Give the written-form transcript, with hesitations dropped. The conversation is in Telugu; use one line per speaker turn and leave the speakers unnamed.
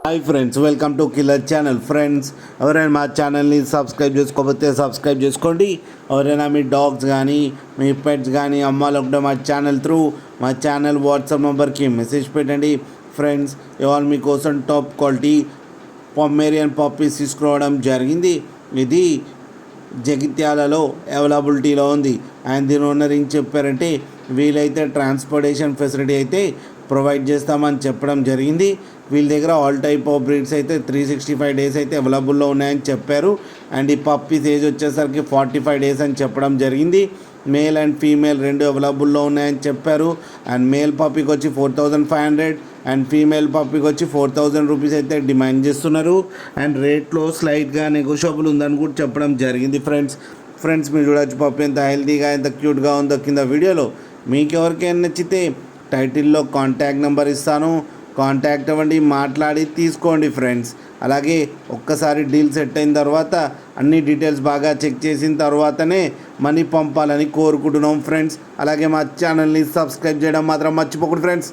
Hi friends, welcome to killer channel. Friends, ఎవరైనా మా ఛానల్ని సబ్స్క్రైబ్ చేసుకోకపోతే సబ్స్క్రైబ్ చేసుకోండి. ఎవరైనా మీ డాగ్స్ కానీ మీ పెట్స్ కానీ అమ్మాలంటే మా ఛానల్ త్రూ మా ఛానల్ వాట్సాప్ నెంబర్కి మెసేజ్ పెట్టండి. ఫ్రెండ్స్, ఇవాళ మీకోసం టాప్ క్వాలిటీ పొమేరియన్ పప్పీస్ తీసుకురావడం జరిగింది. ఇది జగిత్యాలలో అవైలబిలిటీలో ఉంది. అండ్ దీని ఓనర్ ఏం చెప్పారంటే వీలైతే ట్రాన్స్పోర్టేషన్ ఫెసిలిటీ అయితే ప్రొవైడ్ చేస్తామని చెప్పడం జరిగింది. వీళ్ళ దగ్గర ఆల్ టైప్ ఆఫ్ బ్రీడ్స్ అయితే 365 డేస్ అయితే అవైలబుల్లో ఉన్నాయని చెప్పారు. అండ్ ఈ పప్పీస్ ఏజ్ వచ్చేసరికి 45 డేస్ అని చెప్పడం జరిగింది. మేల్ అండ్ ఫీమేల్ రెండు అవైలబుల్లో ఉన్నాయని చెప్పారు. అండ్ మేల్ పప్పీకి వచ్చి 4500 అండ్ ఫీమేల్ పప్పీకి వచ్చి 4000 రూపీస్ అయితే డిమాండ్ చేస్తున్నారు. అండ్ రేట్లో స్లైట్గా నెగోషియబుల్ ఉందని కూడా చెప్పడం జరిగింది. ఫ్రెండ్స్ మీరు చూడొచ్చు పప్పి ఎంత హెల్తీగా ఎంత క్యూట్గా ఉందో కింద వీడియోలో. మీకు ఎవరికైనా నచ్చితే టైటిల్లో కాంటాక్ట్ నెంబర్ ఇస్తాను, కాంటాక్ట్ అవ్వండి, మాట్లాడి తీసుకోండి ఫ్రెండ్స్. అలాగే ఒక్కసారి డీల్ సెట్ అయిన తర్వాత అన్ని డీటెయిల్స్ బాగా చెక్ చేసిన తర్వాతనే మనీ పంపాలని కోరుకుంటున్నాం ఫ్రెండ్స్. అలాగే మా ఛానల్ని సబ్స్క్రైబ్ చేయడం మాత్రం మర్చిపోకండి ఫ్రెండ్స్.